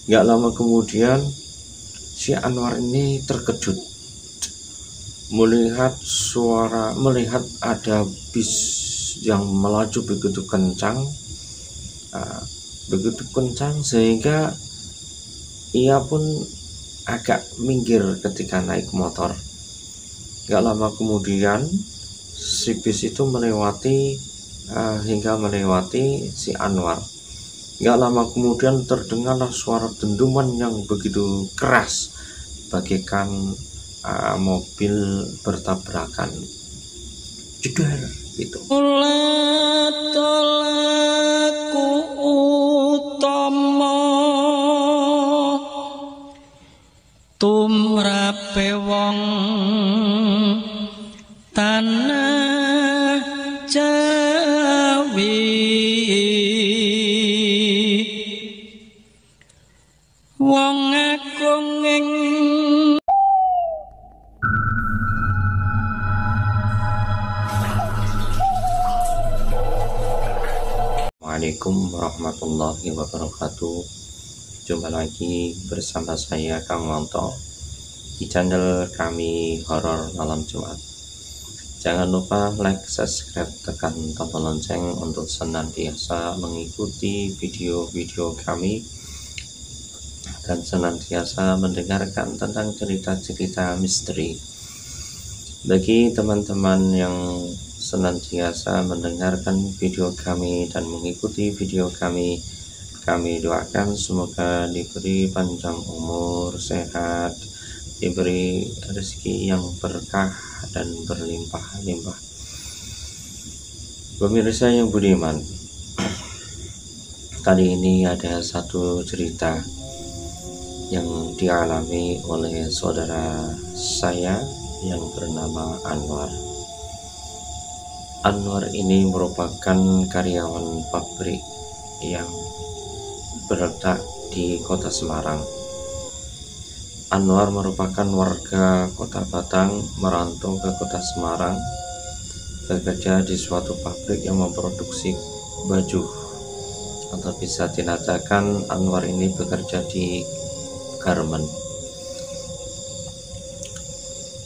Gak lama kemudian si Anwar ini terkejut melihat ada bis yang melaju begitu kencang, sehingga ia pun agak minggir ketika naik motor. Gak lama kemudian si bis itu hingga melewati si Anwar. Gak lama kemudian terdengarlah suara dentuman yang begitu keras, bagaikan mobil bertabrakan. Jedar gitu. Tolaku utama tumrape wong tanah Jawi, wong agung ing Assalamualaikum warahmatullahi wabarakatuh. Jumpa lagi bersama saya Kang Monto di channel kami Horor Malam Jumat. Jangan lupa like, subscribe, tekan tombol lonceng untuk senantiasa mengikuti video-video kami dan senantiasa mendengarkan tentang cerita-cerita misteri. Bagi teman-teman yang senantiasa mendengarkan video kami dan mengikuti video kami doakan semoga diberi panjang umur, sehat, diberi rezeki yang berkah dan berlimpah-limpah. Pemirsa yang budiman, kali ini ada satu cerita yang dialami oleh saudara saya yang bernama Anwar. Anwar ini merupakan karyawan pabrik yang berletak di kota Semarang. Anwar merupakan warga kota Batang, merantau ke kota Semarang, bekerja di suatu pabrik yang memproduksi baju, atau bisa dinamakan Anwar ini bekerja di garment.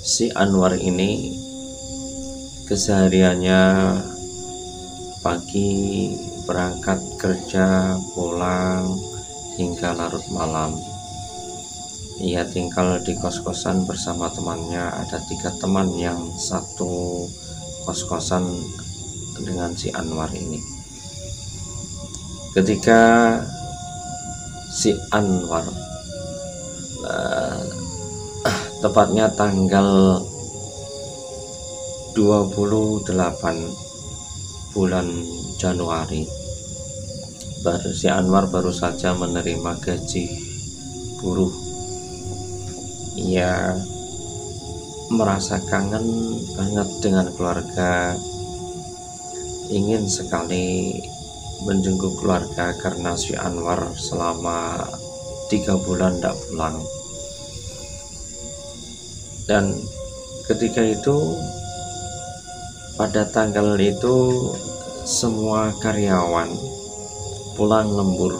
Si Anwar ini kesehariannya pagi berangkat kerja, pulang hingga larut malam. Ia tinggal di kos-kosan bersama temannya. Ada 3 teman yang satu kos-kosan dengan si Anwar ini. Ketika si Anwar tepatnya tanggal 28 bulan Januari, si Anwar baru saja menerima gaji buruh. Ia merasa kangen banget dengan keluarga, ingin sekali menjenguk keluarga karena si Anwar selama 3 bulan tidak pulang. Dan ketika itu, pada tanggal itu semua karyawan pulang lembur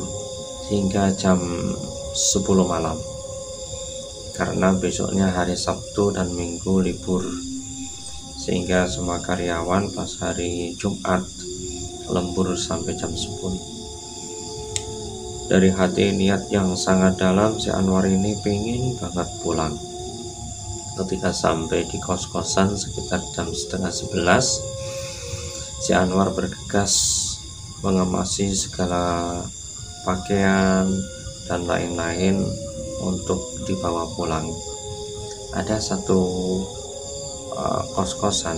hingga jam 10 malam karena besoknya hari Sabtu dan Minggu libur, sehingga semua karyawan pas hari Jumat lembur sampai jam 10. Dari hati niat yang sangat dalam, si Anwar ini pengen banget pulang. Ketika sampai di kos-kosan sekitar jam 10:30, si Anwar bergegas mengemasi segala pakaian dan lain-lain untuk dibawa pulang. Ada satu kos-kosan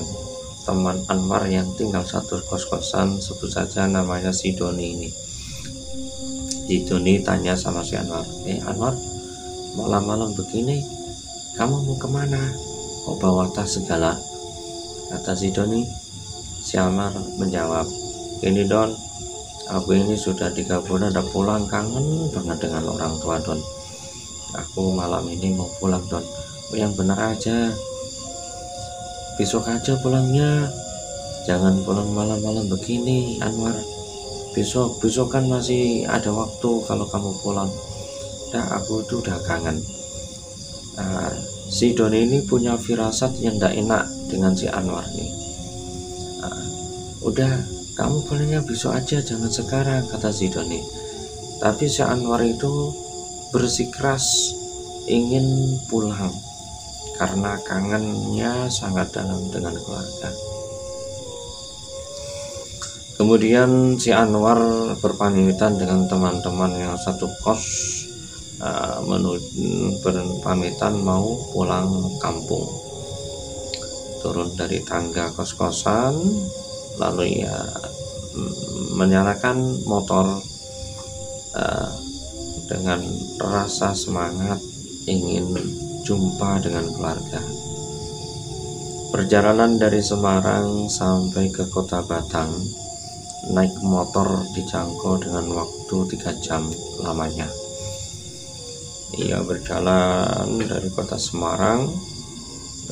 teman Anwar yang tinggal satu kos-kosan, sebut saja namanya si Doni ini. Si Doni tanya sama si Anwar, Anwar, malam-malam begini kamu mau kemana? Kok bawa tas segala? Kata si Doni. Si Anwar menjawab, ini Don, aku ini sudah 3 bulan udah pulang, kangen banget dengan orang tua Don. Aku malam ini mau pulang Don. Yang benar aja, besok aja pulangnya, jangan pulang malam-malam begini Anwar. Besok kan masih ada waktu kalau kamu pulang. aku tuh udah kangen. Si Doni ini punya firasat yang tidak enak dengan si Anwar nih. Udah, kamu bolehnya besok aja, jangan sekarang, kata si Doni. Tapi si Anwar itu bersikeras ingin pulang karena kangennya sangat dalam dengan keluarga. Kemudian si Anwar berpamitan dengan teman-teman yang satu kos, berpamitan mau pulang kampung. Turun dari tangga kos-kosan, lalu ia menyalakan motor dengan rasa semangat ingin jumpa dengan keluarga. Perjalanan dari Semarang sampai ke kota Batang, naik motor dijangkau dengan waktu 3 jam lamanya. Ia berjalan dari kota Semarang.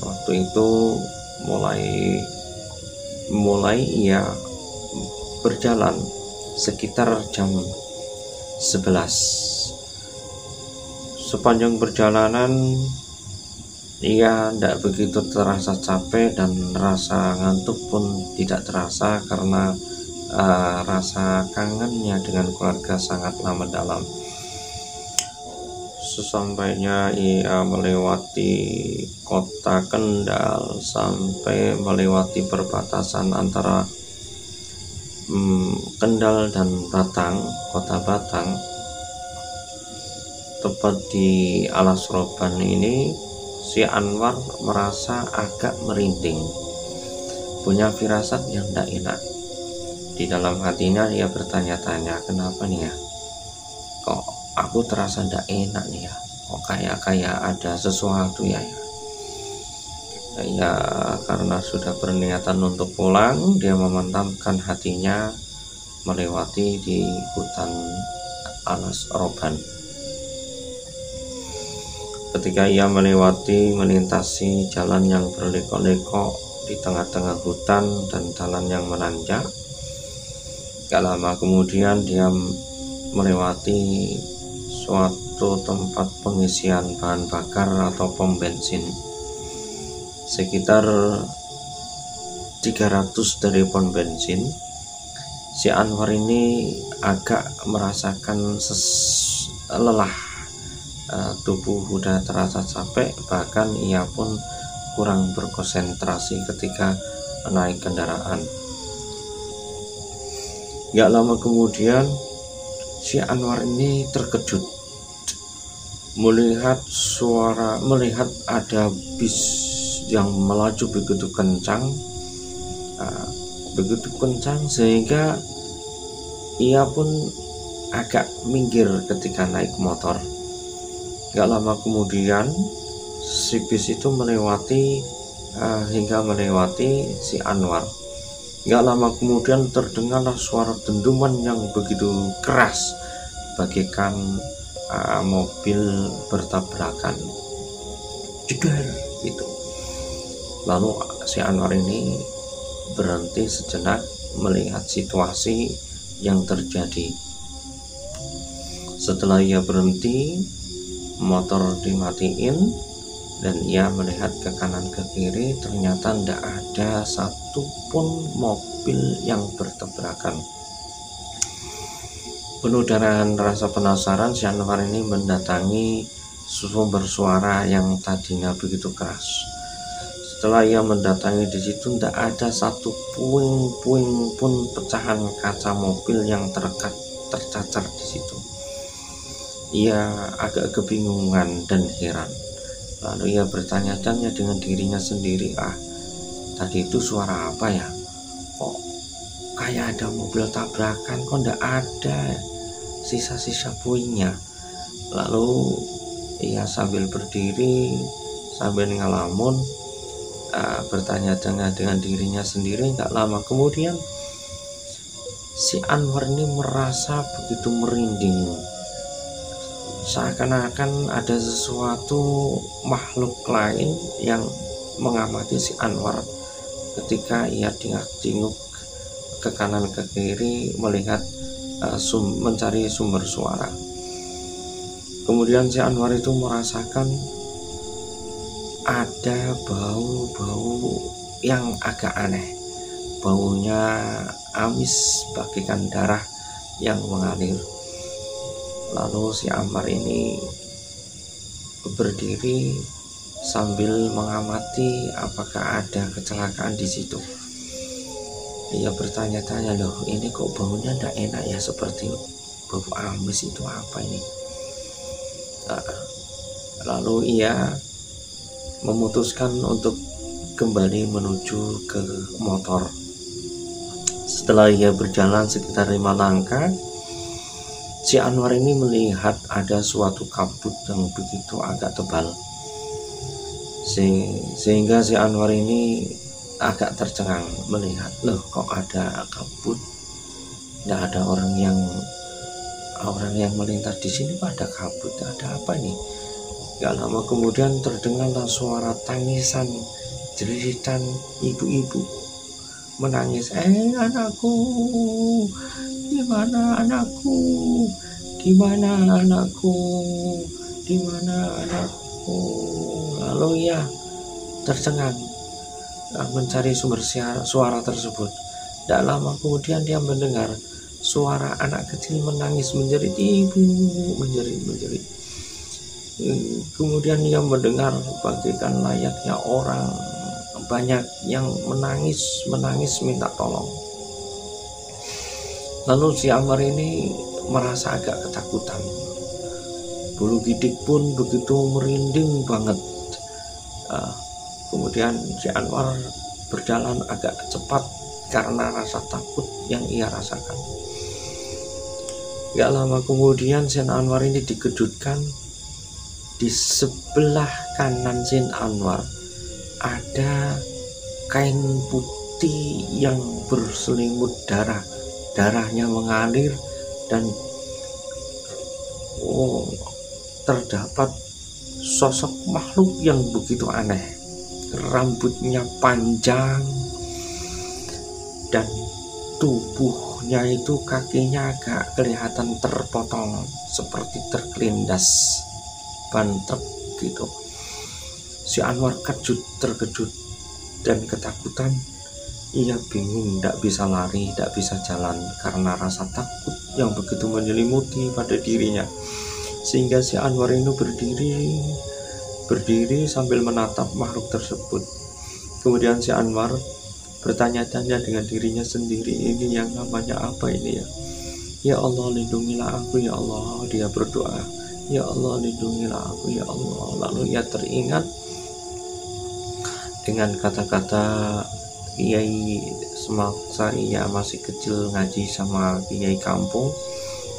Waktu itu mulai ia berjalan sekitar jam 11. Sepanjang perjalanan ia tidak begitu terasa capek dan rasa ngantuk pun tidak terasa karena rasa kangennya dengan keluarga sangatlah mendalam. Sesampainya ia melewati kota Kendal sampai melewati perbatasan antara Kendal dan Batang, kota Batang, tepat di Alas Roban ini, si Anwar merasa agak merinding, punya firasat yang tidak enak. Di dalam hatinya ia bertanya-tanya, kenapa nih ya, kok aku terasa tidak enak nih ya, kok kayak ada sesuatu ya. Ya karena sudah berniatan untuk pulang, dia memantapkan hatinya melewati di hutan Alas Roban. Ketika ia melintasi jalan yang berlekok-lekok di tengah-tengah hutan dan jalan yang menanjak, gak lama kemudian dia melewati suatu tempat pengisian bahan bakar atau pom bensin. Sekitar 300 dari pom bensin, si Anwar ini agak merasakan lelah. Tubuh udah terasa capek, bahkan ia pun kurang berkonsentrasi ketika naik kendaraan. Gak lama kemudian si Anwar ini terkejut melihat ada bis yang melaju begitu kencang sehingga ia pun agak minggir ketika naik motor. Gak lama kemudian si bis itu hingga melewati si Anwar. Gak lama kemudian terdengarlah suara dentuman yang begitu keras, bagaikan mobil bertabrakan, jedar gitu. Lalu si Anwar ini berhenti sejenak melihat situasi yang terjadi. Setelah ia berhenti, motor dimatiin dan ia melihat ke kanan ke kiri, ternyata tidak ada satupun mobil yang bertabrakan. Penuh dengan rasa penasaran, si Anwar ini mendatangi sumber suara yang tadinya begitu keras. Setelah ia mendatangi di situ, tidak ada satu puing-puing pun pecahan kaca mobil yang tercacar di situ. Ia agak kebingungan dan heran. Lalu ia bertanya-tanya dengan dirinya sendiri, tadi itu suara apa ya? Kok kayak ada mobil tabrakan, kok tidak ada sisa-sisa puingnya? Lalu ia sambil berdiri, sambil ngelamun, bertanya-tanya dengan dirinya sendiri. Gak lama kemudian si Anwar ini merasa begitu merinding, seakan-akan ada sesuatu makhluk lain yang mengamati si Anwar ketika ia dingak-dinguk ke kanan ke kiri melihat mencari sumber suara. Kemudian si Anwar itu merasakan ada bau-bau yang agak aneh. Baunya amis bagaikan darah yang mengalir. Lalu si Ammar ini berdiri sambil mengamati apakah ada kecelakaan di situ. Ia bertanya-tanya, loh ini kok baunya tidak enak ya, seperti bau amis, itu apa ini? Lalu ia memutuskan untuk kembali menuju ke motor. Setelah ia berjalan sekitar 5 langkah, si Anwar ini melihat ada suatu kabut yang begitu agak tebal, sehingga si Anwar ini agak tercengang melihat, loh kok ada kabut, tidak ada orang yang melintas di sini, kok ada kabut, ada apa ini? Gak lama kemudian terdengarlah suara tangisan, jeritan ibu-ibu menangis, anakku, di mana anakku, di mana anakku, di mana anakku. Lalu ia tercengang mencari sumber suara tersebut. Tidak lama kemudian dia mendengar suara anak kecil menangis menjerit, ibu, menjerit. Kemudian ia mendengar bagaikan layaknya orang banyak yang menangis minta tolong. Lalu si Ammar ini merasa agak ketakutan. Bulu gidik pun begitu merinding banget. Kemudian si Anwar berjalan agak cepat karena rasa takut yang ia rasakan. Gak lama kemudian si Anwar ini dikejutkan. Di sebelah kanan si Anwar ada kain putih yang berselimut darahnya mengalir, dan terdapat sosok makhluk yang begitu aneh. Rambutnya panjang dan tubuhnya itu, kakinya agak kelihatan terpotong seperti terkelindas ban truk gitu. Si Anwar terkejut dan ketakutan. Ia bingung, tidak bisa lari, tidak bisa jalan karena rasa takut yang begitu menyelimuti pada dirinya. Sehingga si Anwar ini berdiri sambil menatap makhluk tersebut. Kemudian si Anwar bertanya-tanya dengan dirinya sendiri, ini yang namanya apa ini ya? Ya Allah, lindungilah aku ya Allah. Dia berdoa, ya Allah, lindungilah aku ya Allah. Lalu ia teringat dengan kata-kata Kiai semasa ia masih kecil ngaji sama Kiai kampung.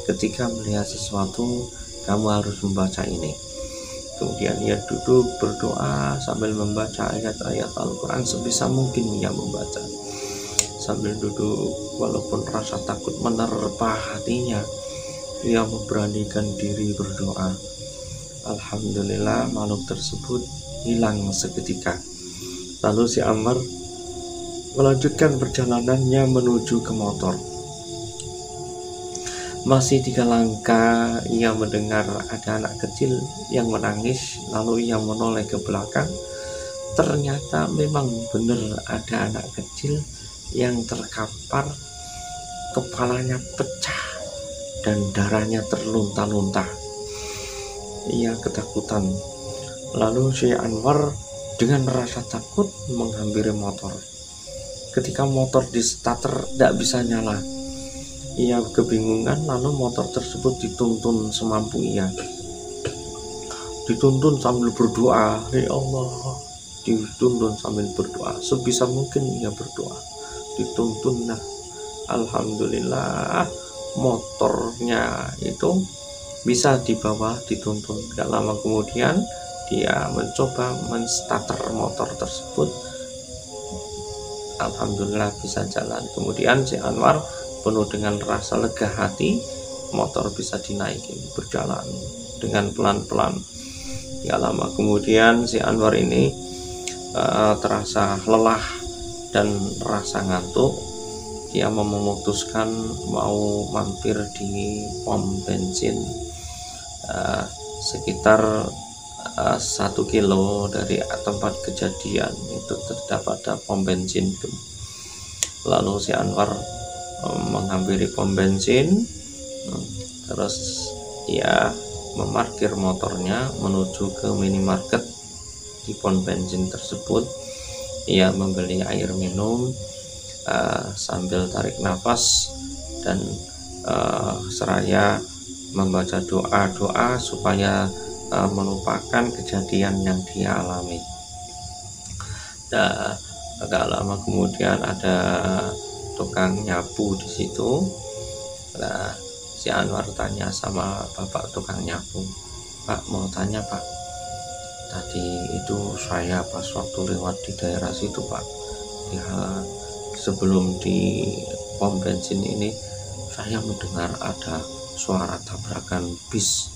Ketika melihat sesuatu, kamu harus membaca ini. Kemudian ia duduk berdoa sambil membaca ayat-ayat Al-Quran sebisa mungkin ia membaca. Sambil duduk, walaupun rasa takut menerpa hatinya, ia memberanikan diri berdoa. Alhamdulillah, makhluk tersebut hilang seketika. Lalu si Ammar melanjutkan perjalanannya menuju ke motor. Masih 3 langkah ia mendengar ada anak kecil yang menangis. Lalu ia menoleh ke belakang. Ternyata memang benar ada anak kecil yang terkapar, kepalanya pecah dan darahnya terlunta-lunta. Ia ketakutan. Lalu si Anwar dengan rasa takut menghampiri motor. Ketika motor di starter tidak bisa nyala, ia kebingungan. Lalu motor tersebut dituntun semampu ia. Dituntun sambil berdoa, ya Allah. Dituntun sambil berdoa, sebisa mungkin ia berdoa. Dituntun, nah alhamdulillah motornya itu bisa dibawa, dituntun. Gak lama kemudian dia mencoba menstarter motor tersebut. Alhamdulillah bisa jalan. Kemudian si Anwar penuh dengan rasa lega hati, motor bisa dinaikin, berjalan dengan pelan-pelan. Gak lama kemudian si Anwar ini terasa lelah dan rasa ngantuk. Dia memutuskan mau mampir di pom bensin. sekitar 1 kilo dari tempat kejadian itu terdapat pom bensin. Lalu si Anwar menghampiri pom bensin, terus ia memarkir motornya menuju ke minimarket. Di pom bensin tersebut ia membeli air minum sambil tarik nafas dan seraya membaca doa-doa supaya melupakan kejadian yang dia alami. Dan agak lama kemudian ada tukang nyapu di situ. Nah, si Anwar tanya sama bapak tukang nyapu, "Pak, mau tanya Pak, tadi itu saya pas waktu lewat di daerah situ Pak, sebelum di pom bensin ini saya mendengar ada suara tabrakan bis.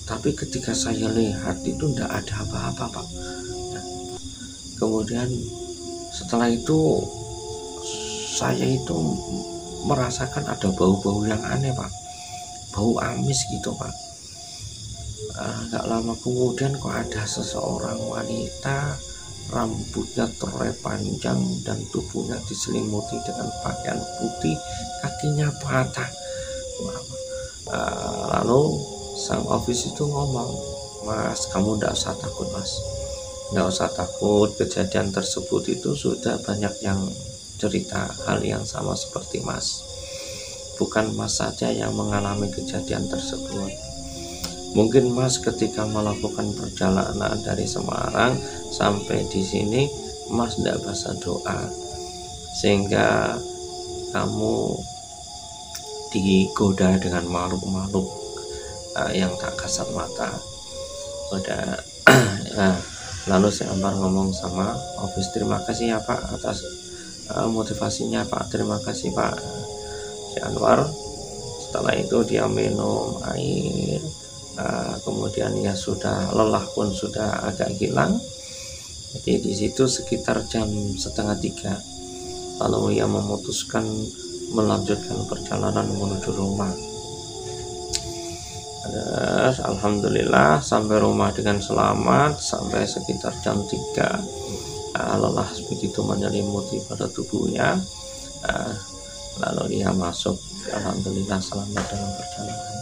Tapi ketika saya lihat itu tidak ada apa-apa Pak. Nah, kemudian setelah itu saya itu merasakan ada bau-bau yang aneh Pak, bau amis gitu Pak. Gak lama kemudian kok ada seseorang wanita, rambutnya terai panjang dan tubuhnya diselimuti dengan pakaian putih, kakinya patah. Lalu sang ofis itu ngomong, "Mas, kamu tidak usah takut Mas, tidak usah takut. Kejadian tersebut itu sudah banyak yang cerita hal yang sama seperti Mas. Bukan Mas saja yang mengalami kejadian tersebut. Mungkin Mas ketika melakukan perjalanan dari Semarang sampai di sini Mas tidak baca doa, sehingga kamu digoda dengan makhluk-makhluk yang tak kasat mata." Udah lalu si Anwar ngomong sama ofis, "Terima kasih ya Pak atas motivasinya Pak, terima kasih Pak." Si Anwar setelah itu dia minum air, kemudian ya sudah lelah pun sudah agak hilang. Jadi di situ sekitar jam 2:30 lalu ia memutuskan melanjutkan perjalanan menuju rumah. Alhamdulillah sampai rumah dengan selamat, sampai sekitar jam 3. Lelah begitu menyelimuti pada tubuhnya, lalu dia masuk. Alhamdulillah selamat dalam perjalanan.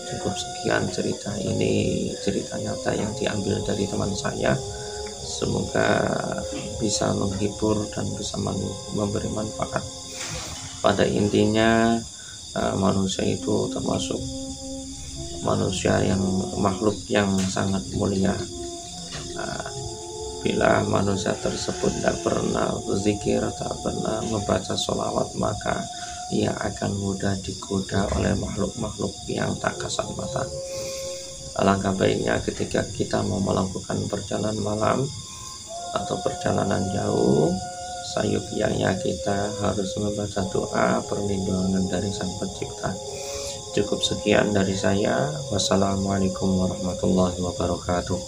Cukup sekian cerita ini, cerita nyata yang diambil dari teman saya. Semoga bisa menghibur dan bisa memberi manfaat. Pada intinya manusia itu termasuk manusia yang makhluk yang sangat mulia. Bila manusia tersebut tidak pernah berzikir, tak pernah membaca sholawat, maka ia akan mudah digoda oleh makhluk-makhluk yang tak kasat mata. Alangkah baiknya ketika kita mau melakukan perjalanan malam atau perjalanan jauh, sayupianya kita harus membaca doa perlindungan dari Sang Pencipta. Cukup sekian dari saya. Wassalamualaikum warahmatullahi wabarakatuh.